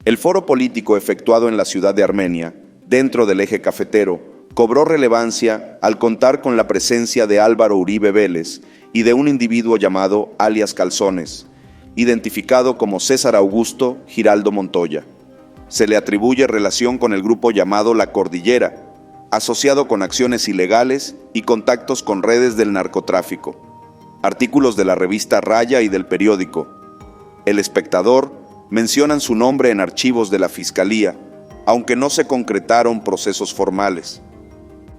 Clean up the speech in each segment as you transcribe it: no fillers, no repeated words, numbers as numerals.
El foro político efectuado en la ciudad de Armenia, dentro del eje cafetero, cobró relevancia al contar con la presencia de Álvaro Uribe Vélez y de un individuo llamado alias Calzones, identificado como César Augusto Giraldo Montoya. Se le atribuye relación con el grupo llamado La Cordillera, asociado con acciones ilegales y contactos con redes del narcotráfico. Artículos de la revista Raya y del periódico El Espectador mencionan su nombre en archivos de la Fiscalía, aunque no se concretaron procesos formales.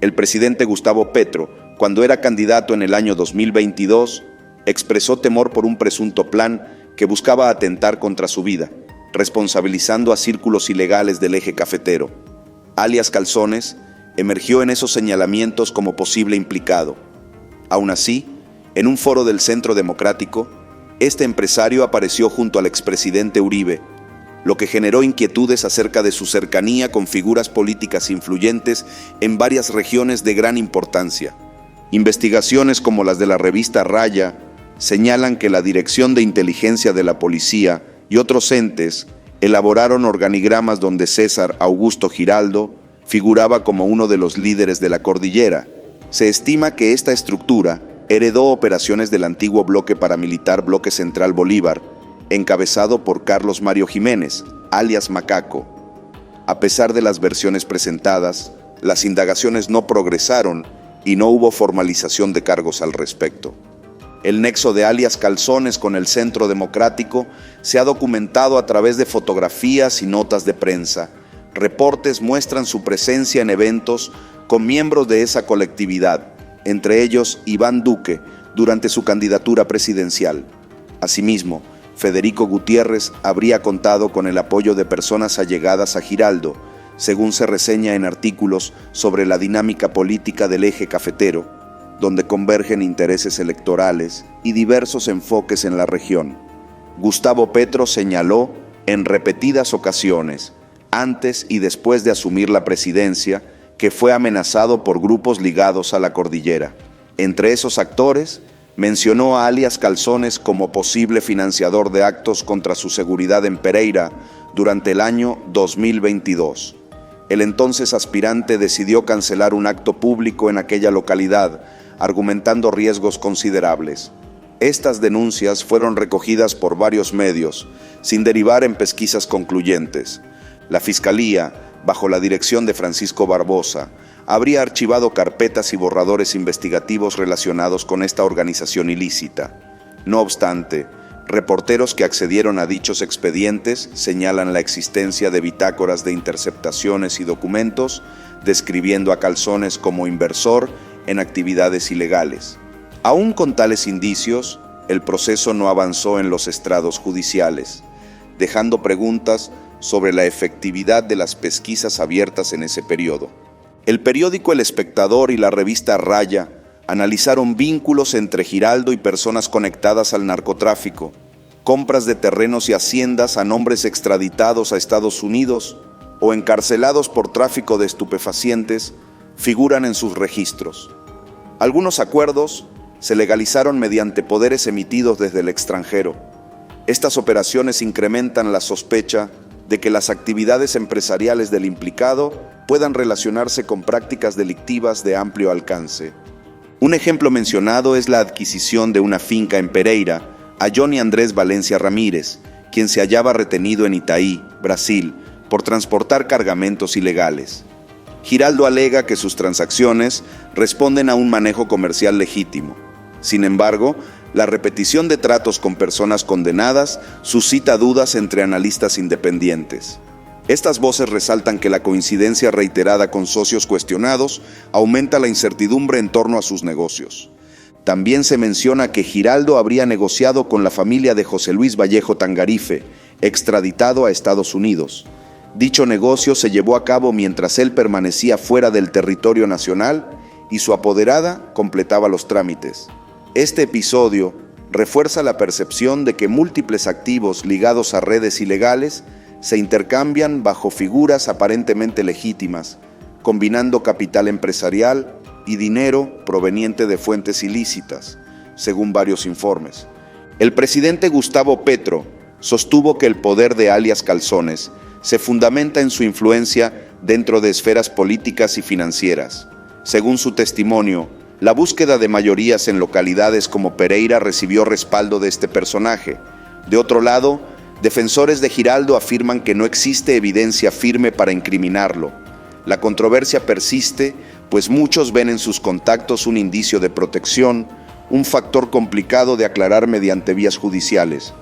El presidente Gustavo Petro, cuando era candidato en el año 2022, expresó temor por un presunto plan que buscaba atentar contra su vida, responsabilizando a círculos ilegales del eje cafetero. Alias Calzones emergió en esos señalamientos como posible implicado. Aún así, en un foro del Centro Democrático, este empresario apareció junto al expresidente Uribe, lo que generó inquietudes acerca de su cercanía con figuras políticas influyentes en varias regiones de gran importancia. Investigaciones como las de la revista Raya señalan que la Dirección de Inteligencia de la Policía y otros entes elaboraron organigramas donde César Augusto Giraldo figuraba como uno de los líderes de la cordillera. Se estima que esta estructura heredó operaciones del antiguo bloque paramilitar Bloque Central Bolívar, encabezado por Carlos Mario Jiménez, alias Macaco. A pesar de las versiones presentadas, las indagaciones no progresaron y no hubo formalización de cargos al respecto. El nexo de alias Calzones con el Centro Democrático se ha documentado a través de fotografías y notas de prensa. Reportes muestran su presencia en eventos con miembros de esa colectividad, entre ellos Iván Duque, durante su candidatura presidencial. Asimismo, Federico Gutiérrez habría contado con el apoyo de personas allegadas a Giraldo, según se reseña en artículos sobre la dinámica política del eje cafetero, donde convergen intereses electorales y diversos enfoques en la región. Gustavo Petro señaló en repetidas ocasiones, antes y después de asumir la presidencia, que fue amenazado por grupos ligados a la cordillera. Entre esos actores, mencionó a alias Calzones como posible financiador de actos contra su seguridad en Pereira durante el año 2022. El entonces aspirante decidió cancelar un acto público en aquella localidad, argumentando riesgos considerables. Estas denuncias fueron recogidas por varios medios, sin derivar en pesquisas concluyentes. La Fiscalía, bajo la dirección de Francisco Barbosa, habría archivado carpetas y borradores investigativos relacionados con esta organización ilícita. No obstante, reporteros que accedieron a dichos expedientes señalan la existencia de bitácoras de interceptaciones y documentos describiendo a Calzones como inversor en actividades ilegales. Aún con tales indicios, el proceso no avanzó en los estrados judiciales, dejando preguntas sobre la efectividad de las pesquisas abiertas en ese periodo. El periódico El Espectador y la revista Raya analizaron vínculos entre Giraldo y personas conectadas al narcotráfico, compras de terrenos y haciendas a nombres extraditados a Estados Unidos o encarcelados por tráfico de estupefacientes figuran en sus registros. Algunos acuerdos se legalizaron mediante poderes emitidos desde el extranjero. Estas operaciones incrementan la sospecha de que las actividades empresariales del implicado puedan relacionarse con prácticas delictivas de amplio alcance. Un ejemplo mencionado es la adquisición de una finca en Pereira a Johnny Andrés Valencia Ramírez, quien se hallaba retenido en Itaí, Brasil, por transportar cargamentos ilegales. Giraldo alega que sus transacciones responden a un manejo comercial legítimo. Sin embargo, la repetición de tratos con personas condenadas suscita dudas entre analistas independientes. Estas voces resaltan que la coincidencia reiterada con socios cuestionados aumenta la incertidumbre en torno a sus negocios. También se menciona que Giraldo habría negociado con la familia de José Luis Vallejo Tangarife, extraditado a Estados Unidos. Dicho negocio se llevó a cabo mientras él permanecía fuera del territorio nacional y su apoderada completaba los trámites. Este episodio refuerza la percepción de que múltiples activos ligados a redes ilegales se intercambian bajo figuras aparentemente legítimas, combinando capital empresarial y dinero proveniente de fuentes ilícitas, según varios informes. El presidente Gustavo Petro sostuvo que el poder de alias Calzones se fundamenta en su influencia dentro de esferas políticas y financieras. Según su testimonio, la búsqueda de mayorías en localidades como Pereira recibió respaldo de este personaje. De otro lado, defensores de Giraldo afirman que no existe evidencia firme para incriminarlo. La controversia persiste, pues muchos ven en sus contactos un indicio de protección, un factor complicado de aclarar mediante vías judiciales.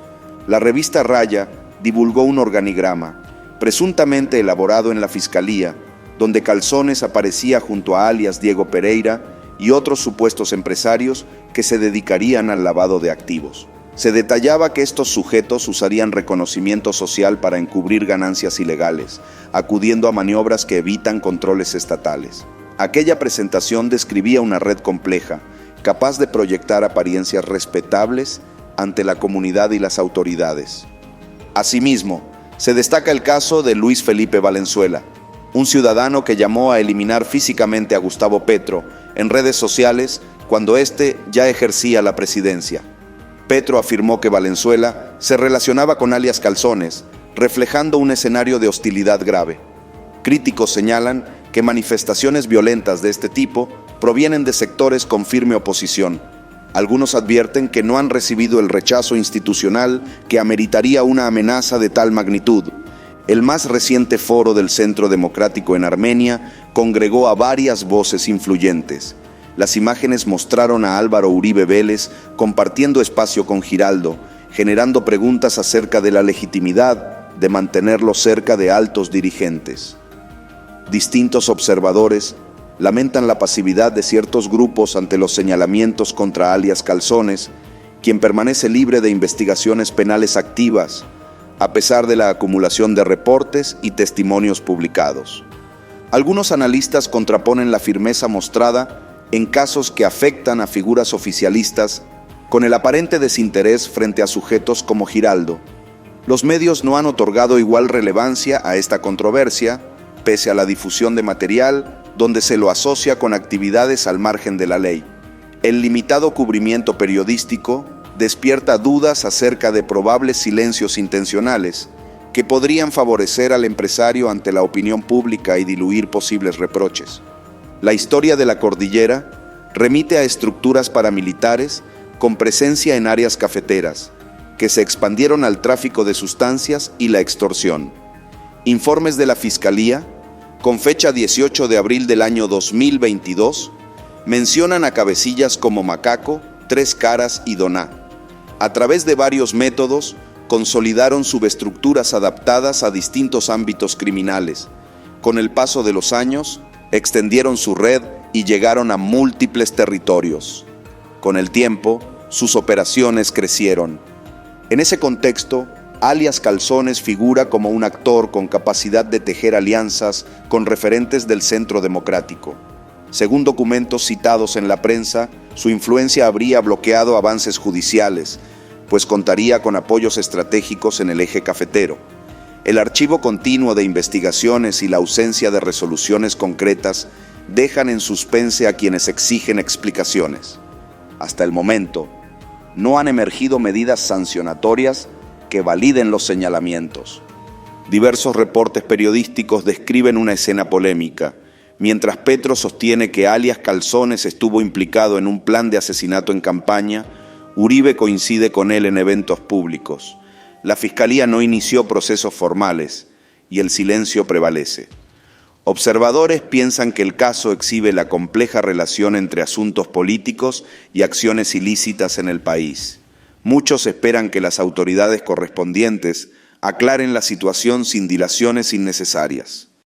La revista Raya divulgó un organigrama, presuntamente elaborado en la Fiscalía, donde Calzones aparecía junto a alias Diego Pereira y otros supuestos empresarios que se dedicarían al lavado de activos. Se detallaba que estos sujetos usarían reconocimiento social para encubrir ganancias ilegales, acudiendo a maniobras que evitan controles estatales. Aquella presentación describía una red compleja, capaz de proyectar apariencias respetables ante la comunidad y las autoridades. Asimismo, se destaca el caso de Luis Felipe Valenzuela, un ciudadano que llamó a eliminar físicamente a Gustavo Petro en redes sociales cuando éste ya ejercía la presidencia. Petro afirmó que Valenzuela se relacionaba con alias Calzones, reflejando un escenario de hostilidad grave. Críticos señalan que manifestaciones violentas de este tipo provienen de sectores con firme oposición. Algunos advierten que no han recibido el rechazo institucional que ameritaría una amenaza de tal magnitud. El más reciente foro del Centro Democrático en Armenia congregó a varias voces influyentes. Las imágenes mostraron a Álvaro Uribe Vélez compartiendo espacio con Giraldo, generando preguntas acerca de la legitimidad de mantenerlo cerca de altos dirigentes. Distintos observadores lamentan la pasividad de ciertos grupos ante los señalamientos contra alias Calzones, quien permanece libre de investigaciones penales activas, a pesar de la acumulación de reportes y testimonios publicados. Algunos analistas contraponen la firmeza mostrada en casos que afectan a figuras oficialistas con el aparente desinterés frente a sujetos como Giraldo. Los medios no han otorgado igual relevancia a esta controversia, pese a la difusión de material donde se lo asocia con actividades al margen de la ley. El limitado cubrimiento periodístico despierta dudas acerca de probables silencios intencionales que podrían favorecer al empresario ante la opinión pública y diluir posibles reproches. La historia de la cordillera remite a estructuras paramilitares con presencia en áreas cafeteras, que se expandieron al tráfico de sustancias y la extorsión. Informes de la Fiscalía, con fecha 18 de abril del año 2022, mencionan a cabecillas como Macaco, Tres Caras y Doná. A través de varios métodos, consolidaron subestructuras adaptadas a distintos ámbitos criminales. Con el paso de los años, extendieron su red y llegaron a múltiples territorios. Con el tiempo, sus operaciones crecieron. En ese contexto, alias Calzones figura como un actor con capacidad de tejer alianzas con referentes del Centro Democrático. Según documentos citados en la prensa, su influencia habría bloqueado avances judiciales, pues contaría con apoyos estratégicos en el eje cafetero. El archivo continuo de investigaciones y la ausencia de resoluciones concretas dejan en suspense a quienes exigen explicaciones. Hasta el momento, no han emergido medidas sancionatorias que validen los señalamientos. Diversos reportes periodísticos describen una escena polémica, mientras Petro sostiene que alias Calzones estuvo implicado en un plan de asesinato en campaña. Uribe coincide con él en eventos públicos. La Fiscalía no inició procesos formales y el silencio prevalece. Observadores piensan que el caso exhibe la compleja relación entre asuntos políticos y acciones ilícitas en el país. Muchos esperan que las autoridades correspondientes aclaren la situación sin dilaciones innecesarias.